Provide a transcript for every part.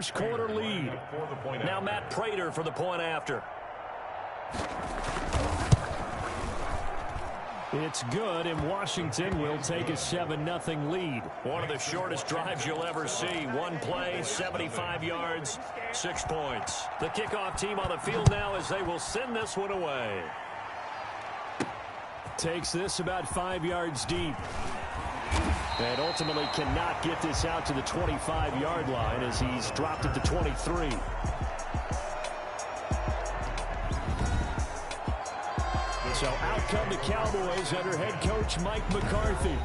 First quarter lead. Now Matt Prater for the point after. It's good, and Washington will take a 7-0 lead. One of the shortest drives you'll ever see. One play, 75 yards, 6 points. The kickoff team on the field now as they will send this one away. Takes this about 5 yards deep. And ultimately cannot get this out to the 25-yard line as he's dropped it to 23. So out come the Cowboys under head coach Mike McCarthy.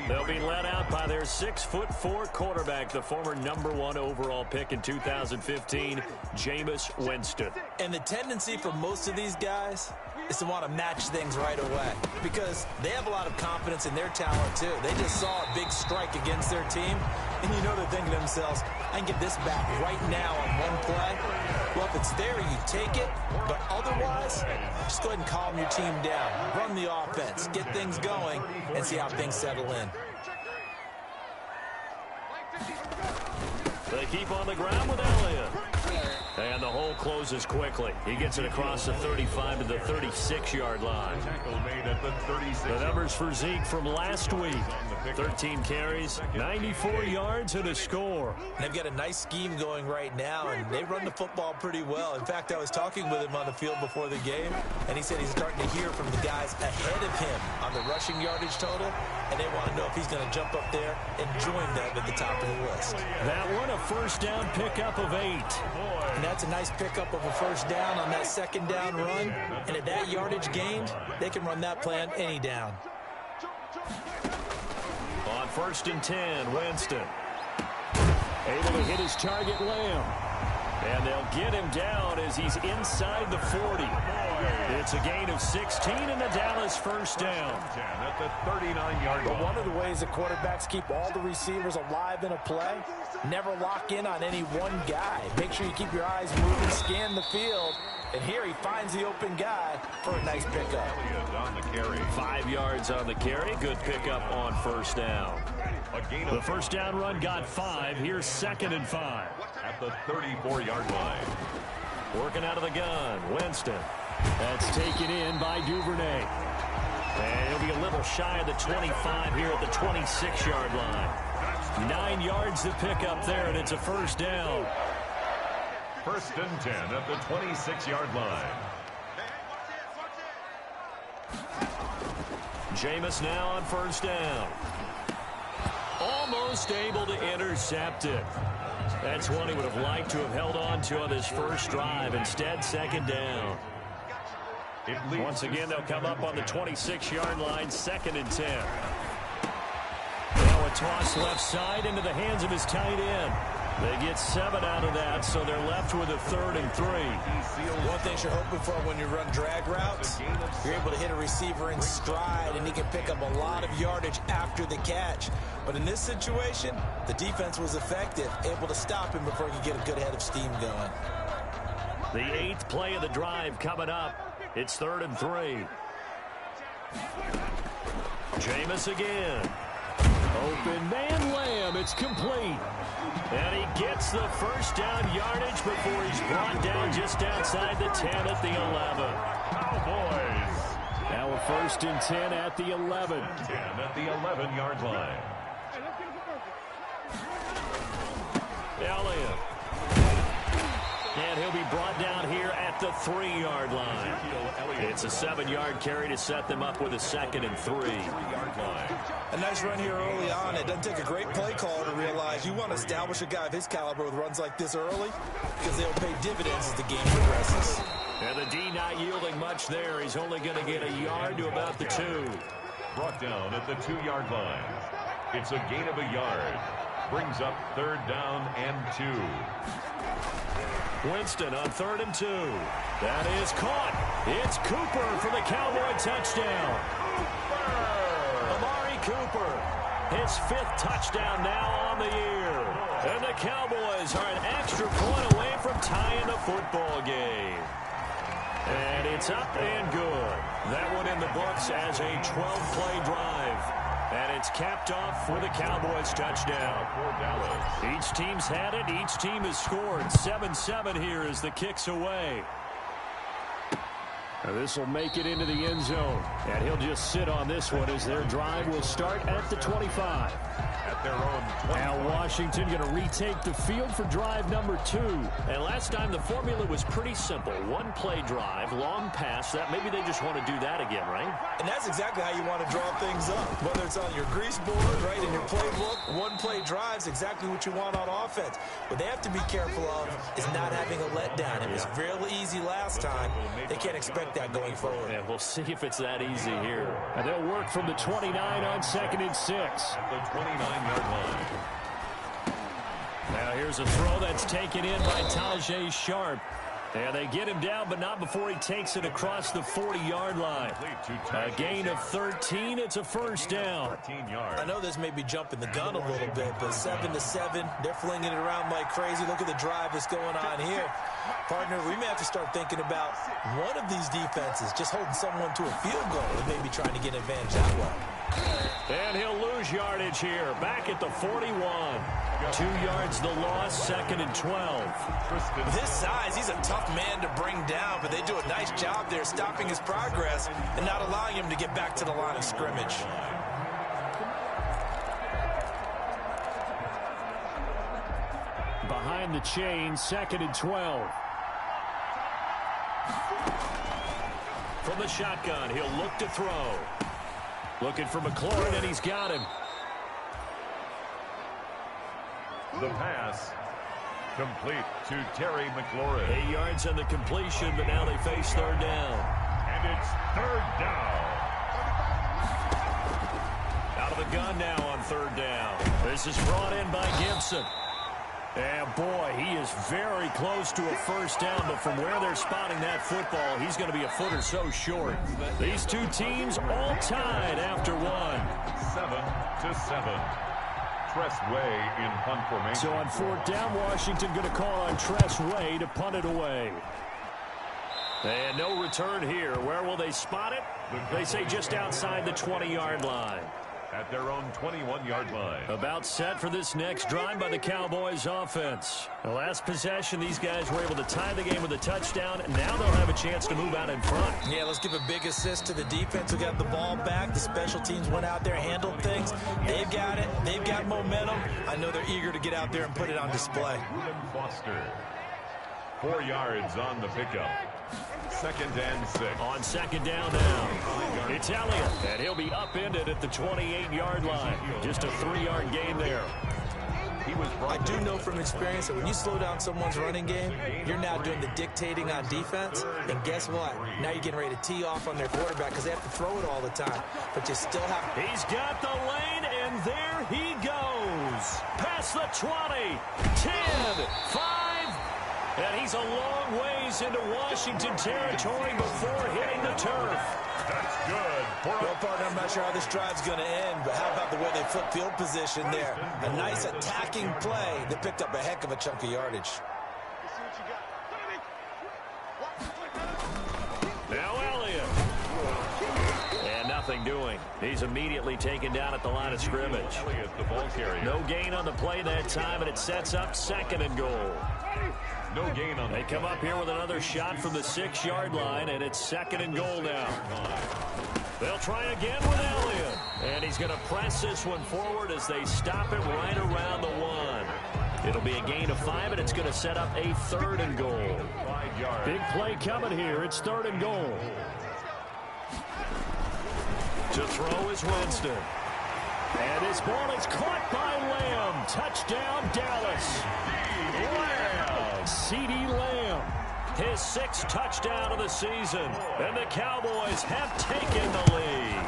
They'll be led out by their 6'4" quarterback, the former #1 overall pick in 2015, Jameis Winston. And the tendency for most of these guys is to want to match things right away because they have a lot of confidence in their talent too. They just saw a big strike against their team, and you know they're thinking to themselves, I can get this back right now on one play. Well, if it's there, you take it, but otherwise, just go ahead and calm your team down. Run the offense, get things going, and see how things settle in. They keep on the ground with Elliott. And the hole closes quickly. He gets it across the 35 to the 36-yard line. The numbers for Zeke from last week. 13 carries, 94 yards, and a score. They've got a nice scheme going right now, and they run the football pretty well. In fact, I was talking with him on the field before the game, and he said he's starting to hear from the guys ahead of him on the rushing yardage total, and they want to know if he's going to jump up there and join them at the top of the list. That one, a first down pickup of 8. And that's a nice pickup of a first down on that second down run. And at that yardage gained, they can run that play on any down. On 1st and 10, Winston. Able to hit his target, Lamb. And they'll get him down as he's inside the 40. It's a gain of 16 and a Dallas first down. At the 39-yard line. But one of the ways the quarterbacks keep all the receivers alive in a play, never lock in on any one guy. Make sure you keep your eyes moving, scan the field. And here he finds the open guy for a nice pickup. On the carry. 5 yards on the carry. Good pickup on first down. The first down run got 5. Here's 2nd and 5. At the 34-yard line. Working out of the gun. Winston. That's taken in by Duvernay. And he'll be a little shy of the 25 here at the 26-yard line. 9 yards to pick up there, and it's a first down. 1st and 10 at the 26-yard line. Jameis now on first down. Almost able to intercept it. That's one he would have liked to have held on to on his first drive. Instead, 2nd down. Once again, they'll come up on the 26-yard line, 2nd and 10. Now a toss left side into the hands of his tight end. They get 7 out of that, so they're left with a 3rd and 3. One thing you're hoping for when you run drag routes, you're able to hit a receiver in stride, and he can pick up a lot of yardage after the catch. But in this situation, the defense was effective, able to stop him before he could get a good head of steam going. The 8th play of the drive coming up. It's 3rd and 3. Jameis again. Open man, Lamb. It's complete. And he gets the first down yardage before he's brought down just outside the 10 at the 11. Cowboys. Now a 1st and 10 at the 11. 10 at the 11-yard line. Elliott. And he'll be brought down here at the 3-yard line. It's a 7-yard carry to set them up with a 2nd and 3. 3-yard line. A nice run here early on. It doesn't take a great play caller to realize you want to establish a guy of his caliber with runs like this early because they'll pay dividends as the game progresses. And the D not yielding much there. He's only going to get a yard to about the 2. Brought down at the 2-yard line. It's a gain of a yard. Brings up 3rd down and 2. Winston on 3rd and 2. That is caught. It's Cooper for the Cowboy touchdown. Amari Cooper, his 5th touchdown now on the year. And the Cowboys are an extra point away from tying the football game. And it's up and good. That one in the books as a 12-play drive. And it's capped off with a Cowboys touchdown. Each team's had it. Each team has scored. 7-7 here as the kick's away. Now this will make it into the end zone. And he'll just sit on this one as their drive will start at the 25. At their own 20. Now Washington going to retake the field for drive number 2. And last time the formula was pretty simple. One play drive, long pass. That maybe they just want to do that again, right? And that's exactly how you want to draw things up. Whether it's on your grease board, right, in your playbook, one play drive is exactly what you want on offense. What they have to be careful of is not having a letdown. It was real easy last time. They can't expect that going forward. Yeah, we'll see if it's that easy here. And they'll work from the 29 on 2nd and 6. At the 29-yard line. Now here's a throw that's taken in by Tajay Sharp. And they get him down, but not before he takes it across the 40-yard line. A gain of 13. It's a first down. I know this may be jumping the gun a little bit, but 7-7, they're flinging it around like crazy. Look at the drive that's going on here. Partner, we may have to start thinking about one of these defenses just holding someone to a field goal and maybe trying to get an advantage that way. And he'll lose yardage here. Back at the 41. 2 yards the loss, 2nd and 12. With his size, he's a tough man to bring down, but they do a nice job there stopping his progress and not allowing him to get back to the line of scrimmage. Behind the chain, 2nd and 12. From the shotgun, he'll look to throw. Looking for McLaurin, and he's got him. The pass complete to Terry McLaurin. 8 yards on the completion, but now they face 3rd down. And it's 3rd down. Out of the gun now on 3rd down. This is brought in by Gibson. And boy, he is very close to a first down, but from where they're spotting that football, he's going to be a foot or so short. These two teams all tied after 1. 7-7. Tress Way in punt formation. So on 4th down, Washington going to call on Tress Way to punt it away. And no return here. Where will they spot it? They say just outside the 20-yard line. At their own 21-yard line. About set for this next drive by the Cowboys offense. The last possession, these guys were able to tie the game with a touchdown, and now they'll have a chance to move out in front. Yeah, let's give a big assist to the defense who got the ball back. The special teams went out there, handled things. They've got it. They've got momentum. I know they're eager to get out there and put it on display. Foster. 4 yards on the pickup. 2nd and 6. On 2nd down now, it's Elliott, and he'll be upended at the 28-yard line. Just a 3-yard gain there. I do know from experience that when you slow down someone's running game, you're now doing the dictating on defense. And guess what? Now you're getting ready to tee off on their quarterback because they have to throw it all the time. But you still have... He's got the lane, and there he goes. Past the 20, 10, 5. And he's a long ways into Washington territory before hitting the turf. That's good. Well, partner, I'm not sure how this drive's going to end, but how about the way they flip field position there? A nice attacking play that picked up a heck of a chunk of yardage. Now Elliott. And nothing doing. He's immediately taken down at the line of scrimmage. Elliott, the ball carrier. No gain on the play that time, and it sets up 2nd and goal. No gain on. They come up here with another shot from the 6-yard line, and it's 2nd and goal now. They'll try again with Elliott. And he's going to press this one forward as they stop it right around the 1. It'll be a gain of 5, and it's going to set up a 3rd and goal. 5 yards. Big play coming here. It's 3rd and goal. To throw is Winston. And this ball is caught by Lamb. Touchdown, Dallas. Lamb. C.D. Lamb. His 6th touchdown of the season. And the Cowboys have taken the lead.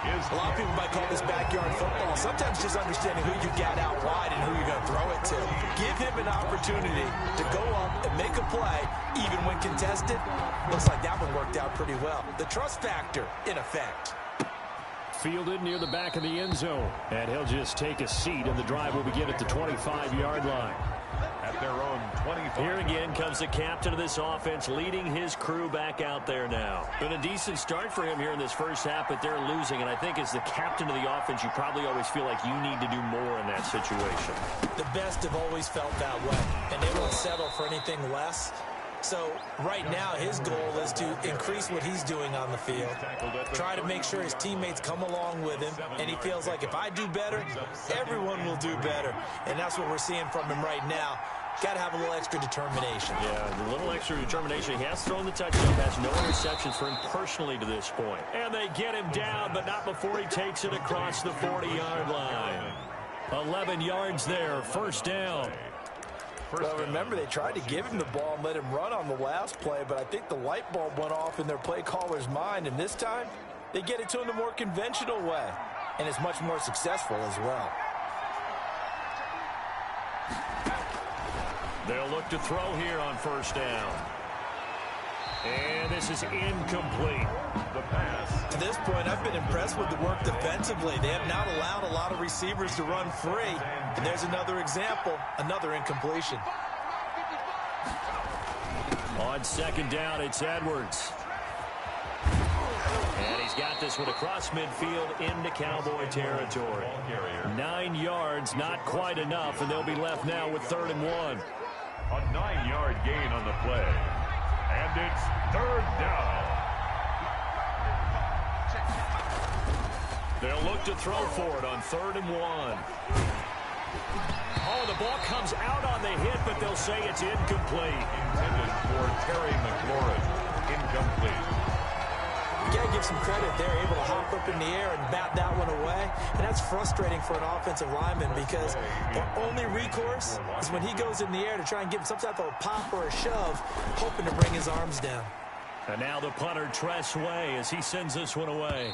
A lot of people might call this backyard football. Sometimes just understanding who you got out wide and who you're going to throw it to. Give him an opportunity to go up and make a play, even when contested. Looks like that one worked out pretty well. The trust factor, in effect. Fielded near the back of the end zone. And he'll just take a seat, and the drive will begin at the 25-yard line. At their own 25. Here again comes the captain of this offense, leading his crew back out there now. Been a decent start for him here in this first half, but they're losing. And I think as the captain of the offense, you probably always feel like you need to do more in that situation. The best have always felt that way, and they won't settle for anything less. So right now his goal is to increase what he's doing on the field, try to make sure his teammates come along with him, and he feels like if I do better, everyone will do better. And that's what we're seeing from him right now. Got to have a little extra determination. Yeah, a little extra determination. He has thrown the touchdown pass. No interceptions for him personally to this point. And they get him down, but not before he takes it across the 40-yard line. 11 yards there, first down. Well, remember, they tried to give him the ball and let him run on the last play, but I think the light bulb went off in their play caller's mind, and this time they get it to him the more conventional way, and it's much more successful as well. They'll look to throw here on first down. And this is incomplete. The pass. To this point, I've been impressed with the work defensively. They have not allowed a lot of receivers to run free. And there's another example, another incompletion. On second down, it's Edwards. And he's got this one across midfield into Cowboy territory. 9 yards, not quite enough, and they'll be left now with 3rd and 1. A 9-yard gain on the play. And it's 3rd down. They'll look to throw for it on 3rd and 1. Oh, the ball comes out on the hit, but they'll say it's incomplete. Intended for Terry McLaurin. Incomplete. You got to give some credit. They're able to hop up in the air and bat that one away. And that's frustrating for an offensive lineman because the only recourse is when he goes in the air to try and give some type of a pop or a shove, hoping to bring his arms down. And now the punter, Tress Way, as he sends this one away.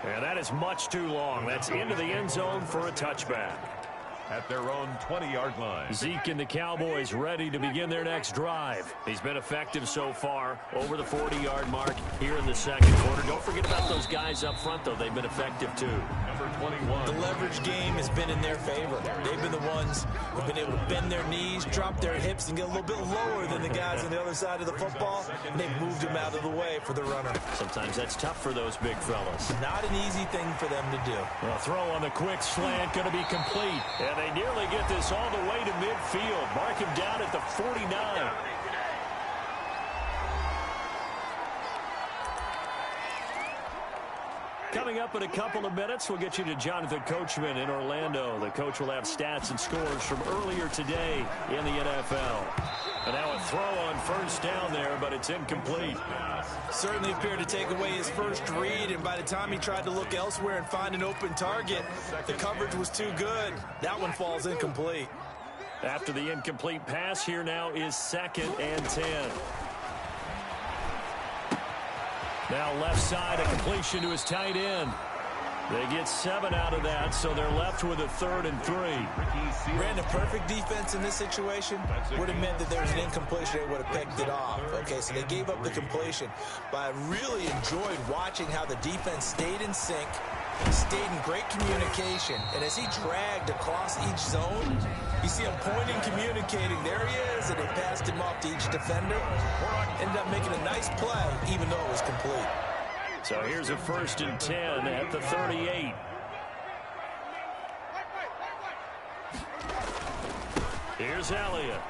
And that is much too long. That's into the end zone for a touchback. At their own 20-yard line. Zeke and the Cowboys ready to begin their next drive. He's been effective so far, over the 40-yard mark here in the second quarter. Don't forget about those guys up front, though. They've been effective, too. Number 21. The leverage game has been in their favor. They've been the ones who've been able to bend their knees, drop their hips, and get a little bit lower than the guys on the other side of the football, and they've moved them out of the way for the runner. Sometimes that's tough for those big fellas. Not an easy thing for them to do. A throw on the quick slant going to be complete. And they nearly get this all the way to midfield. Mark him down at the 49. Coming up in a couple of minutes, we'll get you to Jonathan Coachman in Orlando. The coach will have stats and scores from earlier today in the NFL. And now a throw on first down there, but it's incomplete. Certainly appeared to take away his first read, and by the time he tried to look elsewhere and find an open target, the coverage was too good. That one falls incomplete. After the incomplete pass, here now is 2nd and 10. Now left side, a completion to his tight end. They get 7 out of that, so they're left with a 3rd and 3. Ran a perfect defense in this situation. Would have meant that there was an incompletion. They would have picked it off. Okay, so they gave up the completion. But I really enjoyed watching how the defense stayed in sync, stayed in great communication. And as he dragged across each zone, you see him pointing, communicating. There he is, and they passed him off to each defender. Ended up making a nice play, even though it was complete. So here's a 1st and 10 at the 38. Here's Elliott.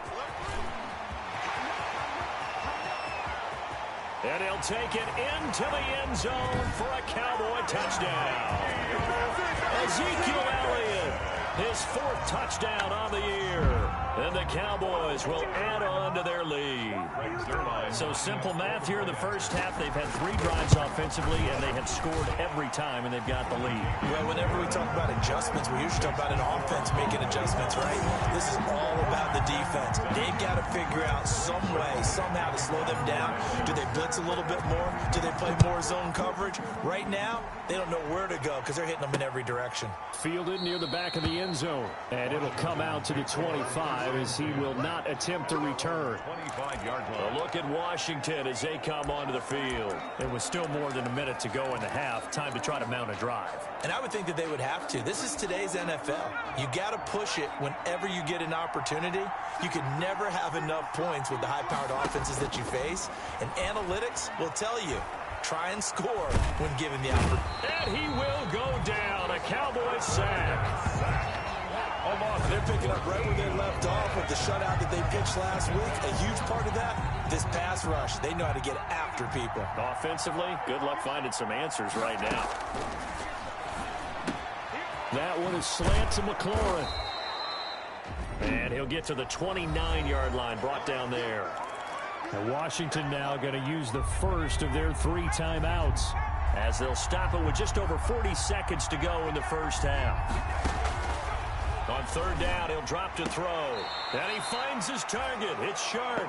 And he'll take it into the end zone for a Cowboy touchdown. Ezekiel Elliott, his 4th touchdown on the year. And the Cowboys will add on to their lead. So simple math here in the first half. They've had 3 drives offensively, and they have scored every time, and they've got the lead. Well, whenever we talk about adjustments, we usually talk about an offense making adjustments, right? This is all about the defense. They've got to figure out some way, somehow to slow them down. Do they blitz a little bit more? Do they play more zone coverage? Right now, they don't know where to go because they're hitting them in every direction. Fielded near the back of the end zone, and it'll come out to the 25. drive as he will not attempt to return. 25-yard A line. look at Washington as they come onto the field. It was still more than a minute to go in the half. Time to try to mount a drive. And I would think that they would have to. This is today's NFL. You got to push it whenever you get an opportunity. You can never have enough points with the high-powered offenses that you face. And analytics will tell you, try and score when given the opportunity. And he will go down. A Cowboys sack. They're picking up right where they left off with the shutout that they pitched last week. A huge part of that, this pass rush. They know how to get after people. Offensively, good luck finding some answers right now. That one is slant to McLaurin. And he'll get to the 29-yard line, brought down there. And Washington now going to use the first of their 3 timeouts as they'll stop it with just over 40 seconds to go in the first half. On third down, he'll drop to throw. And he finds his target. It's Sharp.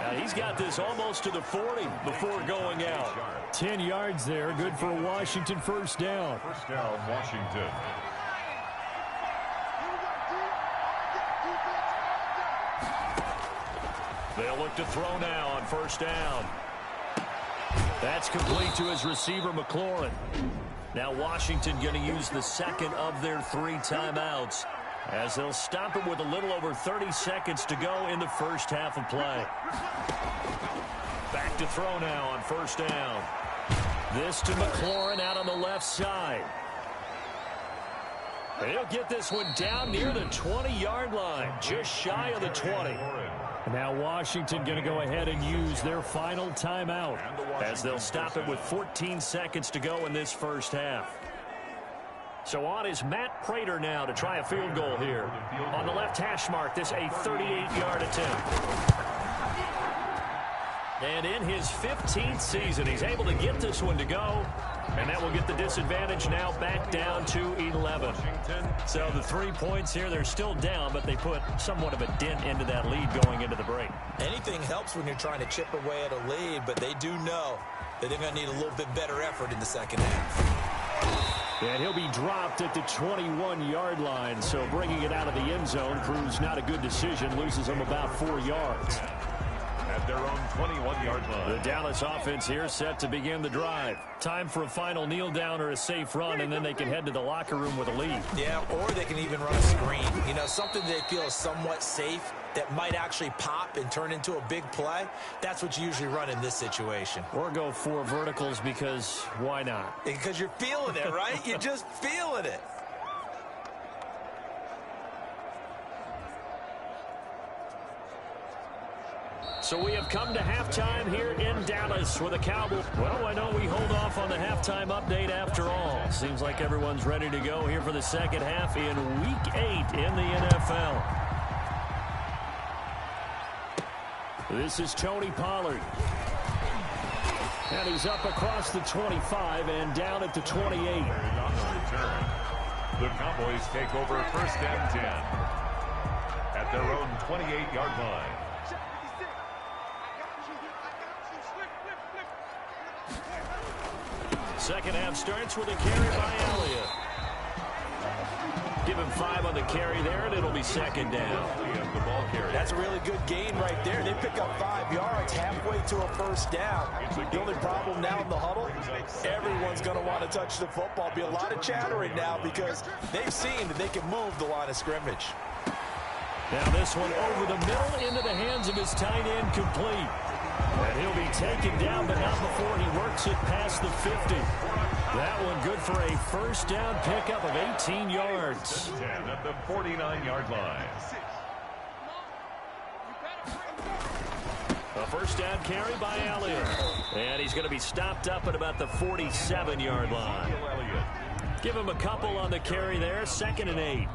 Now he's got this almost to the 40 before going out. 10 yards there. Good for a Washington first down. First down, Washington. They'll look to throw now on first down. That's complete to his receiver, McLaurin. Now Washington going to use the second of their 3 timeouts as they'll stop it with a little over 30 seconds to go in the first half of play. Back to throw now on first down. This to McLaurin out on the left side. And he'll get this one down near the 20-yard line, just shy of the 20. And now Washington going to go ahead and use their final timeout as they'll stop it with 14 seconds to go in this first half. So on is Matt Prater now to try a field goal here. On the left hash mark, this a 38-yard attempt. And in his 15th season, he's able to get this one to go. And that will get the disadvantage now back down to 11. So the 3 points here, they're still down, but they put somewhat of a dent into that lead going into the break. Anything helps when you're trying to chip away at a lead, but they do know that they're going to need a little bit better effort in the second half. And he'll be dropped at the 21-yard line, so bringing it out of the end zone proves not a good decision, loses him about 4 yards. At their own 21-yard line. The Dallas offense here set to begin the drive. Time for a final kneel down or a safe run, and then they can head to the locker room with a lead. Yeah, or they can even run a screen. You know, something they feel is somewhat safe that might actually pop and turn into a big play. That's what you usually run in this situation. Or go 4 verticals because why not? Because you're feeling it, right? You're just feeling it. So we have come to halftime here in Dallas with the Cowboys. Well, I know we hold off on the halftime update after all. Seems like everyone's ready to go here for the second half in Week 8 in the NFL. This is Tony Pollard. And he's up across the 25 and down at the 28. The Cowboys take over first and 10 at their own 28-yard line. Second half starts with a carry by Elliott. Give him 5 on the carry there, and it'll be second down. That's a really good gain right there. They pick up 5 yards halfway to a first down. The only problem now in the huddle, everyone's going to want to touch the football. Be a lot of chattering now because they've seen that they can move the line of scrimmage. Now this one over the middle into the hands of his tight end, complete. And he'll be taken down, but not before he works it past the 50. That one good for a first down pickup of 18 yards. 10 at the 49-yard line. A first down carry by Elliott. And he's going to be stopped up at about the 47-yard line. Give him a couple on the carry there, 2nd and 8.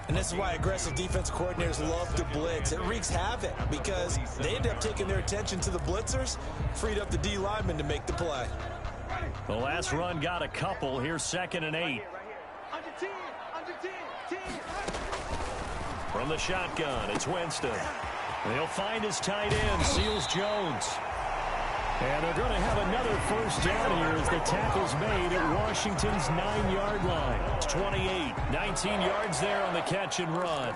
And this is why aggressive defense coordinators love to blitz. It wreaks havoc because they end up taking their attention to the blitzers, freed up the D lineman to make the play. The last run got a couple. Here's 2nd and 8. From the shotgun, it's Winston. And he'll find his tight end, Seals Jones. And they're going to have another first down here as the tackle's made at Washington's 9-yard line. It's 28, 19 yards there on the catch and run.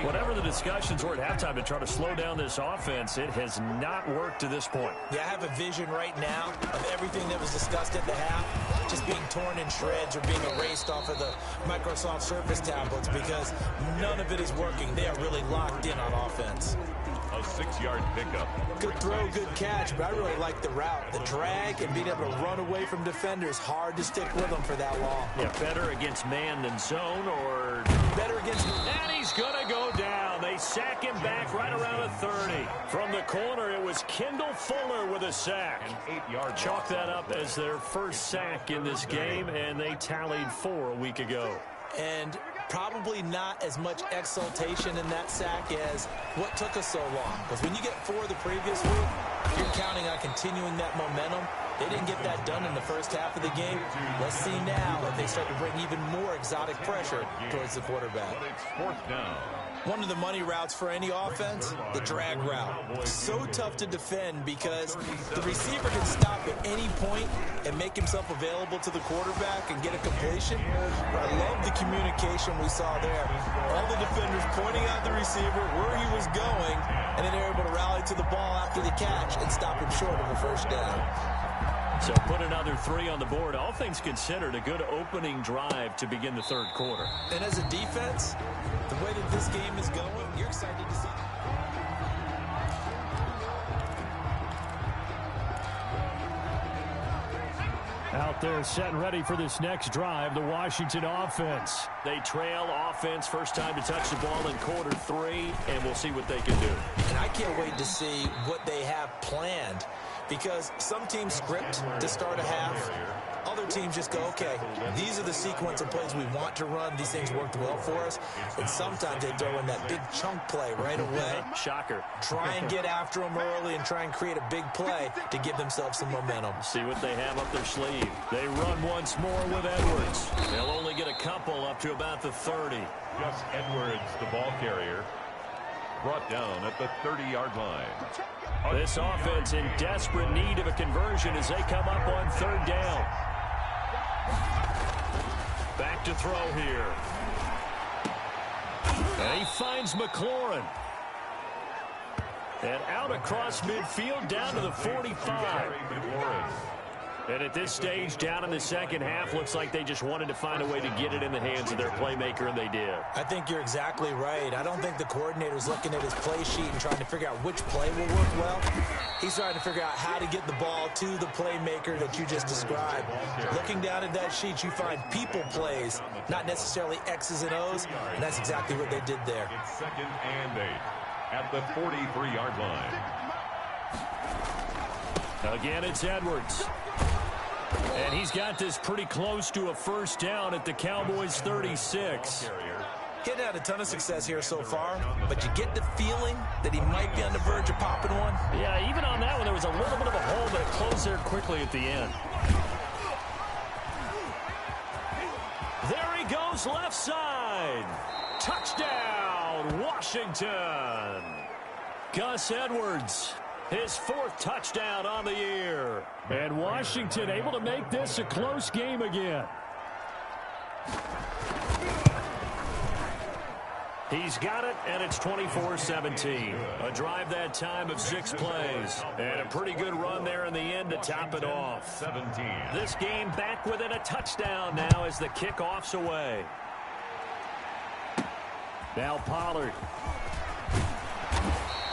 Whatever the discussions were at halftime to try to slow down this offense, it has not worked to this point. Yeah, I have a vision right now of everything that was discussed at the half just being torn in shreds or being erased off of the Microsoft Surface tablets because none of it is working. They are really locked in on offense. A 6-yard pickup. Good throw, good catch, but I really like the route. The drag and being able to run away from defenders, hard to stick with them for that long. Yeah, better against man than zone or... better against... And he's going to go down. They sack him back right around the 30. From the corner, it was Kendall Fuller with a sack. An 8-yard Chalk that up as their first sack in this game, and they tallied 4 a week ago. And probably not as much exultation in that sack as what took us so long. Because when you get 4 the previous week, you're counting on continuing that momentum. They didn't get that done in the first half of the game. Let's see now if they start to bring even more exotic pressure towards the quarterback. It's 4th down. One of the money routes for any offense, the drag route. So tough to defend because the receiver can stop at any point and make himself available to the quarterback and get a completion. But I love the communication we saw there. All the defenders pointing out the receiver, where he was going, and then they're able to rally to the ball after the catch and stop him short of a first down. So put another 3 on the board. All things considered, a good opening drive to begin the third quarter. And as a defense, the way that this game is going, you're excited to see. Out there set and ready for this next drive, the Washington offense. They trail offense, first time to touch the ball in quarter 3, and we'll see what they can do. And I can't wait to see what they have planned. Because some teams script to start a half. Other teams just go, okay, these are the sequence of plays we want to run. These things worked well for us. And sometimes they throw in that big chunk play right away. Shocker. Try and get after them early and try and create a big play to give themselves some momentum. See what they have up their sleeve. They run once more with Edwards. They'll only get a couple up to about the 30. Gus Edwards, the ball carrier, brought down at the 30-yard line. This offense in desperate need of a conversion as they come up on 3rd down. Back to throw here. And he finds McLaurin. And out across midfield down to the 45. And at this stage, down in the second half, looks like they just wanted to find a way to get it in the hands of their playmaker, and they did. I think you're exactly right. I don't think the coordinator's looking at his play sheet and trying to figure out which play will work well. He's trying to figure out how to get the ball to the playmaker that you just described. Looking down at that sheet, you find people plays, not necessarily X's and O's, and that's exactly what they did there. It's 2nd and 8 at the 43-yard line. Again, it's Edwards. And he's got this pretty close to a first down at the Cowboys' 36. Getting had a ton of success here so far, but you get the feeling that he might be on the verge of popping one. Yeah, even on that one, there was a little bit of a hole, but it closed there quickly at the end. There he goes, left side. Touchdown, Washington. Gus Edwards. His 4th touchdown on the year. And Washington able to make this a close game again. He's got it, and it's 24-17. A drive that time of 6 plays. And a pretty good run there in the end to top it off. 17. This game back within a touchdown now as the kickoff's away. Now Pollard.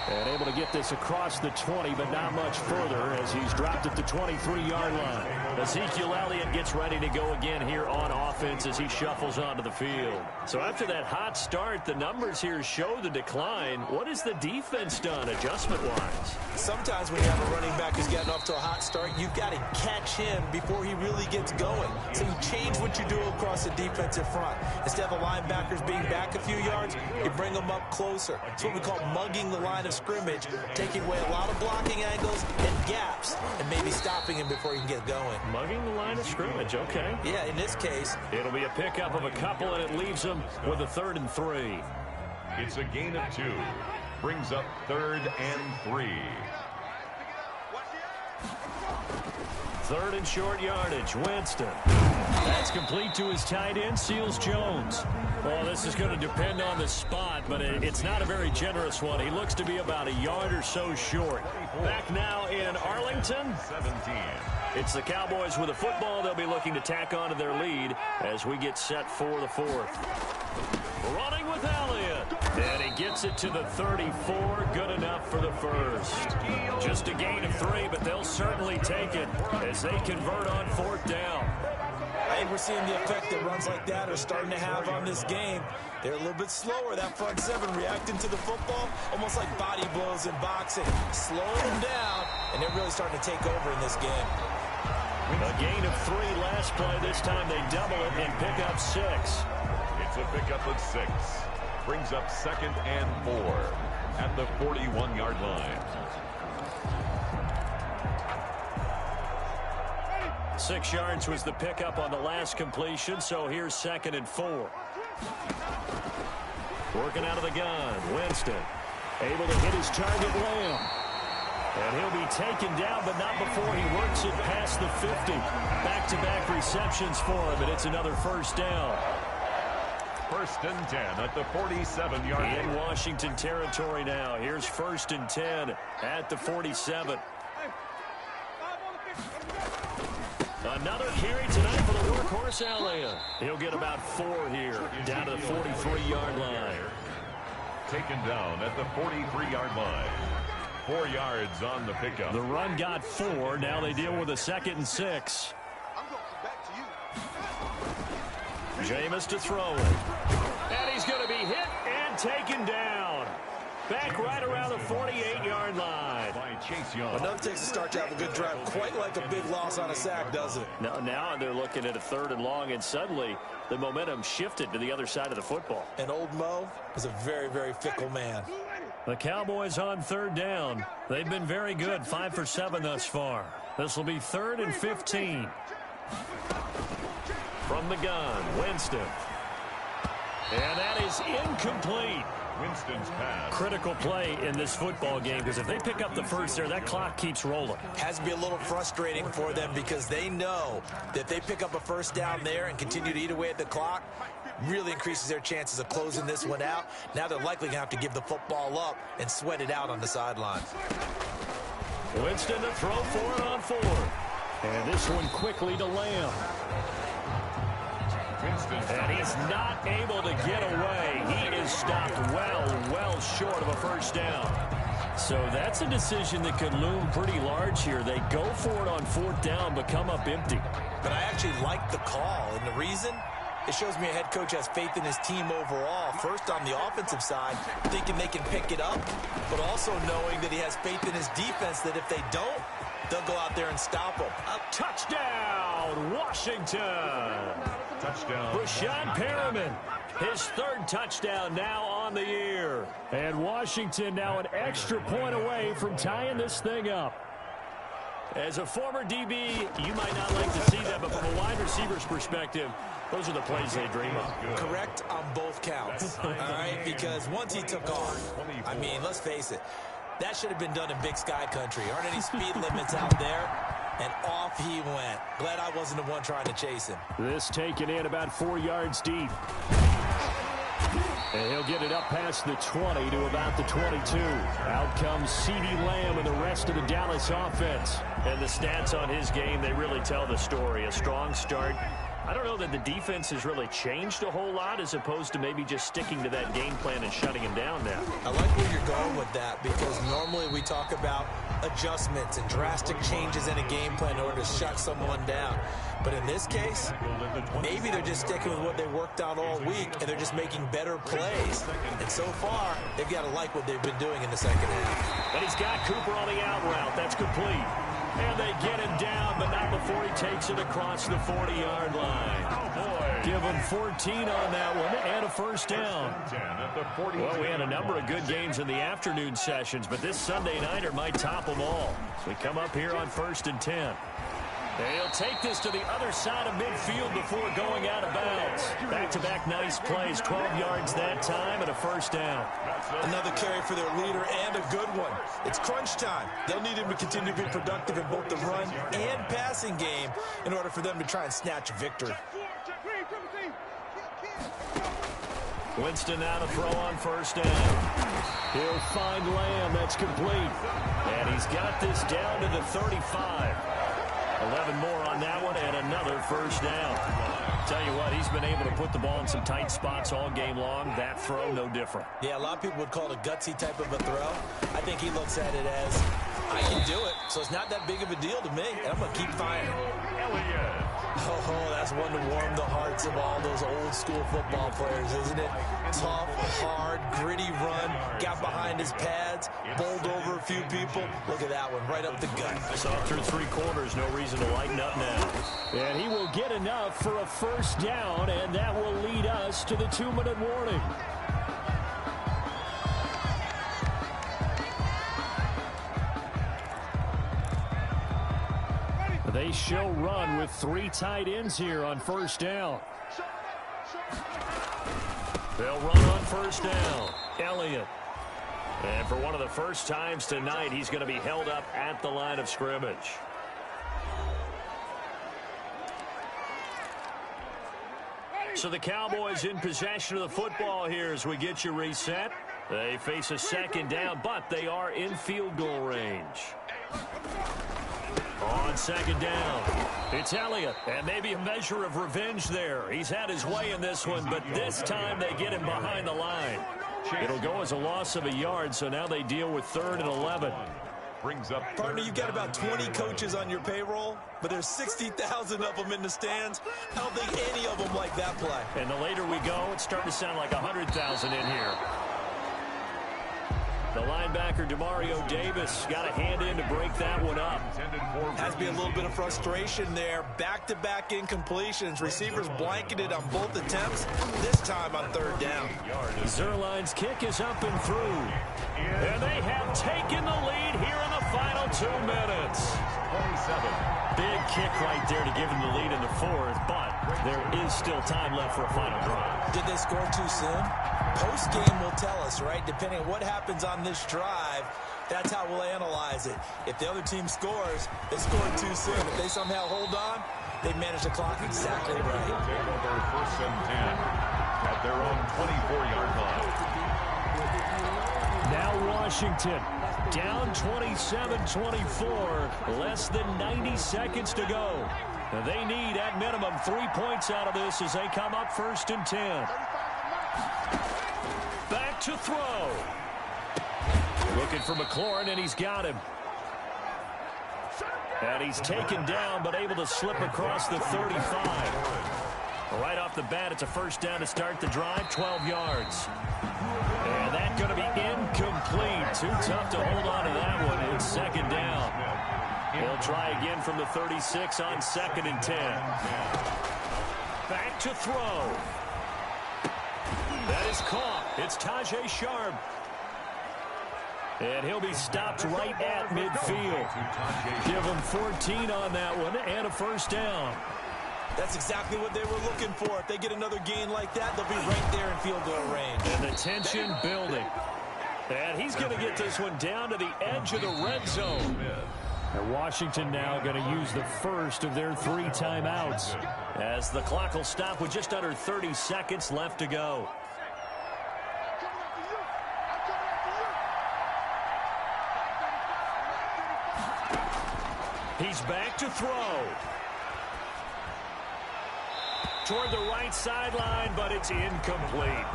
And able to get this across the 20, but not much further as he's dropped at the 23-yard line. Ezekiel Elliott gets ready to go again here on offense as he shuffles onto the field. So after that hot start, the numbers here show the decline. What has the defense done adjustment-wise? Sometimes when you have a running back who's gotten off to a hot start, you've got to catch him before he really gets going. So you change what you do across the defensive front. Instead of the linebackers being back a few yards, you bring them up closer. It's what we call mugging the line of scrimmage, taking away a lot of blocking angles and gaps, and maybe stopping him before he can get going. Mugging the line of scrimmage, okay. Yeah, in this case, it'll be a pickup of a couple, and it leaves them with a 3rd and 3. It's a gain of 2. Brings up 3rd and 3. Third and short yardage. Winston. That's complete to his tight end, Seals Jones. Well, this is going to depend on the spot, but it's not a very generous one. He looks to be about a yard or so short. Back now in Arlington. 17. It's the Cowboys with the football. They'll be looking to tack on to their lead as we get set for the fourth. Running with Elliott. And he gets it to the 34. Good enough for the first. Just a gain of 3, but they'll certainly take it as they convert on fourth down. I think we're seeing the effect that runs like that are starting to have on this game. They're a little bit slower, that front seven, reacting to the football, almost like body blows in boxing. Slowing them down, and they're really starting to take over in this game. A gain of 3 last play. This time they double it and pick up 6. It's a pickup of 6. Brings up 2nd and 4 at the 41-yard line. 6 yards was the pickup on the last completion, so here's 2nd and 4. Working out of the gun, Winston. Able to hit his target, Lamb. And he'll be taken down, but not before he works it past the 50. Back-to-back receptions for him, and it's another first down. 1st and 10 at the 47-yard line. In Washington territory now. Here's 1st and 10 at the 47. Another carry tonight for the workhorse, Elliott. He'll get about 4 here, down to the 43-yard line. Taken down at the 43-yard line. 4 yards on the pickup. The run got 4. Now they deal with a 2nd and 6. Jameis to throw it. And he's going to be hit and taken down. Back right around the 48-yard line. Enough takes to start to have a good drive. Quite like a big loss on a sack, doesn't it? Now they're looking at a 3rd and long, and suddenly the momentum shifted to the other side of the football. And old Mo is a very, very fickle man. The Cowboys on 3rd down. They've been very good, 5 for 7 thus far. This will be 3rd and 15. From the gun, Winston. And that is incomplete. Winston's pass. Critical play in this football game, because if they pick up the first there, that clock keeps rolling. Has to be a little frustrating for them because they know that if they pick up a first down there and continue to eat away at the clock, really increases their chances of closing this one out. Now they're likely going to have to give the football up and sweat it out on the sideline. Winston to throw for it on 4. And this one quickly to Lamb. And he's not able to get away. He is stopped well short of a first down. So that's a decision that could loom pretty large here. They go for it on 4th down, but come up empty. But I actually like the call, and the reason? It shows me a head coach has faith in his team overall. First, on the offensive side, thinking they can pick it up, but also knowing that he has faith in his defense that if they don't, they'll go out there and stop them. A touchdown, Washington. Touchdown. Rashad Perriman, his 3rd touchdown now on the year. And Washington now an extra point away from tying this thing up. As a former DB, you might not like to see that, but from a wide receiver's perspective, those are the plays they dream of. Correct on both counts, all right? Because once he took off, I mean, let's face it, that should have been done in Big Sky country. Aren't any speed limits out there? And off he went. Glad I wasn't the one trying to chase him. This taken in about 4 yards deep. And he'll get it up past the 20 to about the 22. Out comes CeeDee Lamb and the rest of the Dallas offense. And the stats on his game, they really tell the story. A strong start. I don't know that the defense has really changed a whole lot as opposed to maybe just sticking to that game plan and shutting him down now. I like where you're going with that because normally we talk about adjustments and drastic changes in a game plan in order to shut someone down. But in this case, maybe they're just sticking with what they worked out all week and they're just making better plays. And so far, they've got to like what they've been doing in the second half. And he's got Cooper on the out route. That's complete. And they get him down, but not before he takes it across the 40-yard line. Oh, boy. Give him 14 on that one and a first down. Well, we had a number of good games in the afternoon sessions, but this Sunday nighter might top them all. So we come up here on 1st and 10. He'll take this to the other side of midfield before going out of bounds. Back-to-back nice plays, 12 yards that time and a first down. Another carry for their leader and a good one. It's crunch time. They'll need him to continue to be productive in both the run and passing game in order for them to try and snatch a victory. Winston now to throw on first down. He'll find Lamb. That's complete. And he's got this down to the 35. 11 more on that one and another first down. Tell you what, he's been able to put the ball in some tight spots all game long. That throw, no different. Yeah, a lot of people would call it a gutsy type of a throw. I think he looks at it as, I can do it, so it's not that big of a deal to me, and I'm going to keep firing. Oh, that's one to warm the hearts of all those old school football players, isn't it? Tough, hard, gritty run, got behind his pads, bowled over a few people. Look at that one, right up the gut. So through three quarters, no reason to lighten up now. And he will get enough for a first down, and that will lead us to the 2-minute warning. They show run with three tight ends here on first down. They'll run on first down. Elliott. And for one of the first times tonight, he's going to be held up at the line of scrimmage. So the Cowboys in possession of the football here as we get you reset. They face a second down, but they are in field goal range. On second down, it's Elliott, and maybe a measure of revenge there. He's had his way in this one, but this time they get him behind the line. It'll go as a loss of a yard, so now they deal with 3rd and 11. Brings up Partner, you've got about 20 coaches on your payroll, but there's 60,000 of them in the stands. I don't think any of them like that play. And the later we go, it's starting to sound like 100,000 in here. The linebacker, Demario Davis, got a hand in to break that one up. Has to be a little bit of frustration there. Back-to-back incompletions. Receivers blanketed on both attempts, this time on 3rd down. Zerline's kick is up and through. And they have taken the lead here in the final 2 minutes. 27. Big kick right there to give them the lead in the 4th, but there is still time left for a final drive. Did they score too soon? Post-game will tell us, right? Depending on what happens on this drive, that's how we'll analyze it. If the other team scores, they scored too soon. If they somehow hold on, they manage the clock exactly right. Take over 1st and 10 at their own 24-yard line. Now Washington down 27-24, less than 90 seconds to go. They need at minimum 3 points out of this as they come up 1st and 10. Back to throw. Looking for McLaurin, and he's got him. And he's taken down, but able to slip across the 35. Right off the bat, it's a first down to start the drive, 12 yards. And that's going to be incomplete. Too tough to hold on to that one. It's 2nd down. They'll try again from the 36 on 2nd and 10. Back to throw. That is caught. It's Tajay Sharp. And he'll be stopped right at midfield. Give him 14 on that one and a first down. That's exactly what they were looking for. If they get another gain like that, they'll be right there in field goal range. And the tension building. And he's going to get this one down to the edge of the red zone. And Washington now going to use the first of their 3 timeouts, as the clock will stop with just under 30 seconds left to go. He's back to throw. Toward the right sideline, but it's incomplete.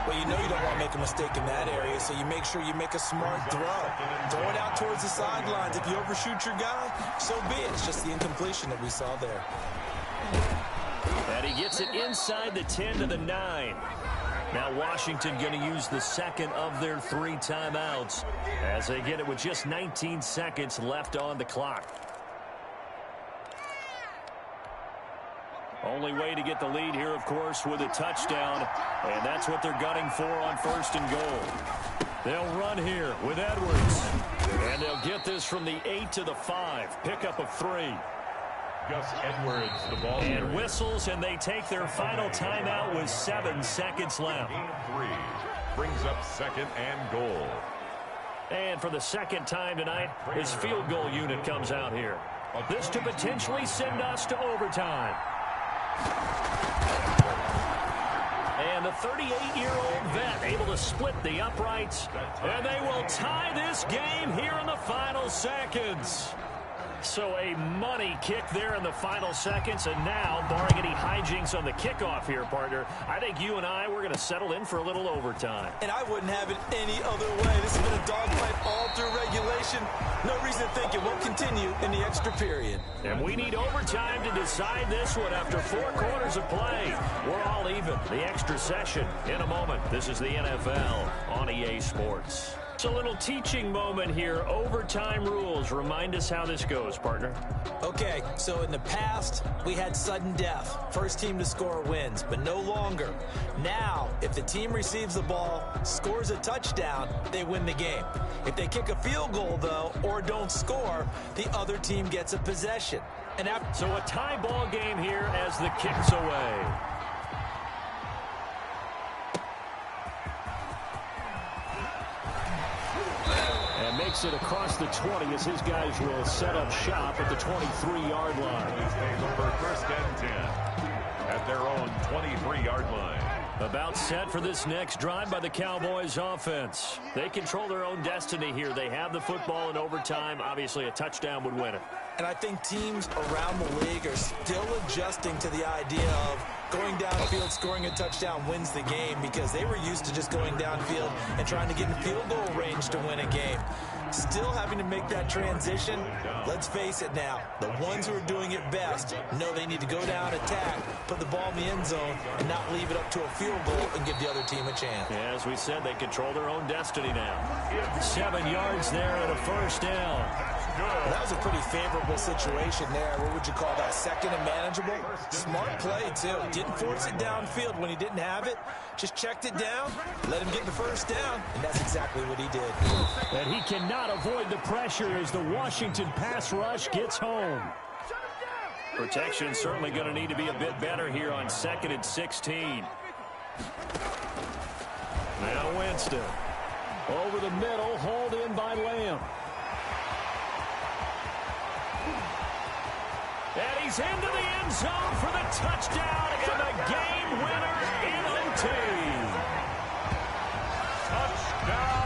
Well, you know you don't want to make a mistake in that area, so you make sure you make a smart throw. Throw it out towards the sidelines. If you overshoot your guy, so be it. It's just the incompletion that we saw there. And he gets it inside the 10 to the 9. Now Washington going to use the second of their 3 timeouts as they get it with just 19 seconds left on the clock. Only way to get the lead here, of course, with a touchdown. And that's what they're gunning for on 1st and goal. They'll run here with Edwards. And they'll get this from the 8 to the 5. Pickup of 3. Gus Edwards, the ball. And whistles, and they take their final timeout with 7 seconds left. Gain of 3 brings up 2nd and goal. And for the second time tonight, his field goal unit comes out here. This to potentially send us to overtime. And the 38-year-old vet able to split the uprights. And they will tie this game here in the final seconds. So a money kick there in the final seconds. And now, barring any hijinks on the kickoff here, partner, I think you and we're going to settle in for a little overtime. And I wouldn't have it any other way. This has been a dogfight all through regulation. No reason to think it won't continue in the extra period. And we need overtime to decide this one after 4 quarters of play. We're all even. The extra session in a moment. This is the NFL on EA Sports. It's a little teaching moment here. Overtime rules. Remind us how this goes, partner. Okay, so in the past, we had sudden death. First team to score wins, but no longer. Now, if the team receives the ball, scores a touchdown, they win the game. If they kick a field goal, though, or don't score, the other team gets a possession. And so a tie ball game here as the kick's away. Makes it across the 20 as his guys will set up shop at the 23-yard line. They go for 1st and 10 at their own 23-yard line. About set for this next drive by the Cowboys offense. They control their own destiny here. They have the football in overtime. Obviously, a touchdown would win it. And I think teams around the league are still adjusting to the idea of going downfield, scoring a touchdown wins the game, because they were used to just going downfield and trying to get in field goal range to win a game. Still having to make that transition. Let's face it now, the ones who are doing it best know they need to go down, attack, put the ball in the end zone, and not leave it up to a field goal and give the other team a chance. Yeah, as we said, they control their own destiny now. 7 yards there and a 1st down. Well, that was a pretty favorable situation there. What would you call that? 2nd and manageable? Smart play, too. Didn't force it downfield when he didn't have it. Just checked it down, let him get the 1st down, and that's exactly what he did. And he cannot avoid the pressure as the Washington pass rush gets home. Protection certainly going to need to be a bit better here on 2nd and 16. Now Winston. Over the middle, hauled in by Lamb. And he's into the end zone for the touchdown and the game winner in OT. Touchdown.